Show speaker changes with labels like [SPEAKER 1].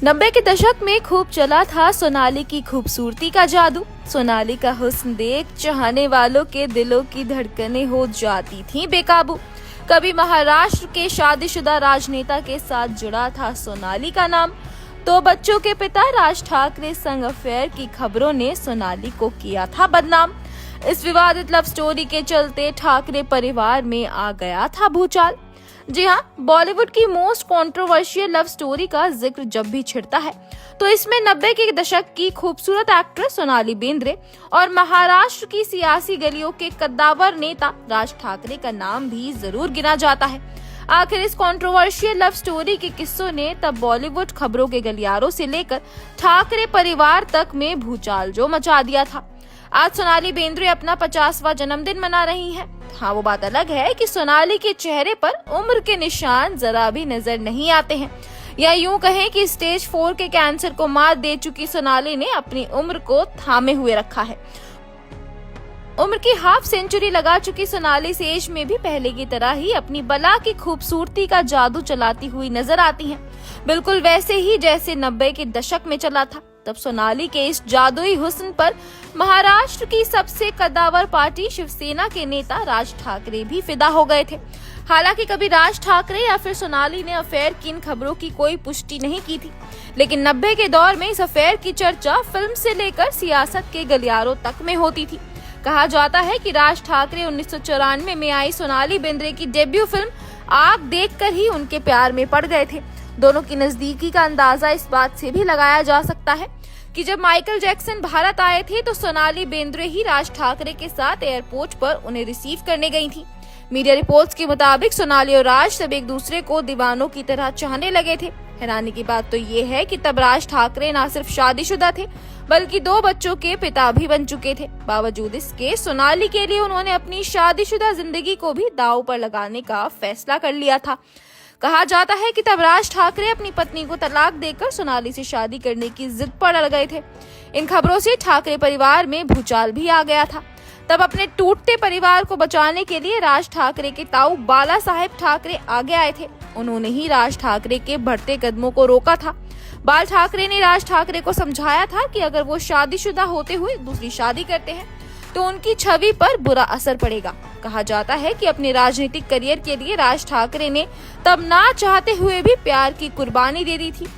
[SPEAKER 1] 90 के दशक में खूब चला था सोनाली की खूबसूरती का जादू। सोनाली का हुस्न देख चाहने वालों के दिलों की धड़कनें हो जाती थीं बेकाबू। कभी महाराष्ट्र के शादीशुदा राजनेता के साथ जुड़ा था सोनाली का नाम, तो बच्चों के पिता राज ठाकरे संग अफेयर की खबरों ने सोनाली को किया था बदनाम। इस विवादित लव स्टोरी के चलते ठाकरे परिवार में आ गया था भूचाल। जी हाँ, बॉलीवुड की मोस्ट कंट्रोवर्शियल लव स्टोरी का जिक्र जब भी छिड़ता है तो इसमें 90 के दशक की खूबसूरत एक्ट्रेस सोनाली बेंद्रे और महाराष्ट्र की सियासी गलियों के कद्दावर नेता राज ठाकरे का नाम भी जरूर गिना जाता है। आखिर इस कंट्रोवर्शियल लव स्टोरी के किस्सों ने तब बॉलीवुड खबरों के गलियारों से लेकर ठाकरे परिवार तक में भूचाल जो मचा दिया था। आज सोनाली बेंद्रे अपना 50वां जन्मदिन मना रही हैं। हाँ, वो बात अलग है कि सोनाली के चेहरे पर उम्र के निशान जरा भी नजर नहीं आते हैं, या यूं कहें कि स्टेज 4 के कैंसर को मात दे चुकी सोनाली ने अपनी उम्र को थामे हुए रखा है। उम्र की हाफ सेंचुरी लगा चुकी सोनाली इस एज में भी पहले की तरह ही अपनी बला की खूबसूरती का जादू चलाती हुई नजर आती हैं, बिल्कुल वैसे ही जैसे 90 के दशक में चला था। तब सोनाली के इस जादुई हुस्न पर महाराष्ट्र की सबसे कद्दावर पार्टी शिवसेना के नेता राज ठाकरे भी फिदा हो गए थे। हालांकि कभी राज ठाकरे या फिर सोनाली ने अफेयर की इन खबरों की कोई पुष्टि नहीं की थी, लेकिन 90 के दौर में इस अफेयर की चर्चा फिल्म से लेकर सियासत के गलियारों तक में होती थी। कहा जाता है कि राज ठाकरे 1994 में आई सोनाली बेंद्रे की डेब्यू फिल्म आग देखकर ही उनके प्यार में पड़ गए थे। दोनों की नजदीकी का अंदाजा इस बात से भी लगाया जा सकता है कि जब माइकल जैक्सन भारत आए थे तो सोनाली बेंद्रे ही राज ठाकरे के साथ एयरपोर्ट पर उन्हें रिसीव करने गई थी। मीडिया रिपोर्ट्स के मुताबिक सोनाली और राज सब एक दूसरे को दीवानों की तरह चाहने लगे थे। हैरानी की बात तो ये है कि तब राज ठाकरे न सिर्फ शादीशुदा थे बल्कि 2 बच्चों के पिता भी बन चुके थे। बावजूद इसके सोनाली के लिए उन्होंने अपनी शादीशुदा जिंदगी को भी दांव पर लगाने का फैसला कर लिया था। कहा जाता है कि तब राज ठाकरे अपनी पत्नी को तलाक देकर सोनाली से शादी करने की जिद पर अड़ गए थे। इन खबरों से ठाकरे परिवार में भूचाल भी आ गया था। तब अपने टूटते परिवार को बचाने के लिए राज ठाकरे के ताऊ बाला साहेब ठाकरे आगे आए थे। उन्होंने ही राज ठाकरे के बढ़ते कदमों को रोका था। बाल ठाकरे ने राज ठाकरे को समझाया था कि अगर वो शादीशुदा होते हुए दूसरी शादी करते हैं तो उनकी छवि पर बुरा असर पड़ेगा। कहा जाता है कि अपने राजनीतिक करियर के लिए राज ठाकरे ने तब ना चाहते हुए भी प्यार की कुर्बानी दे दी थी।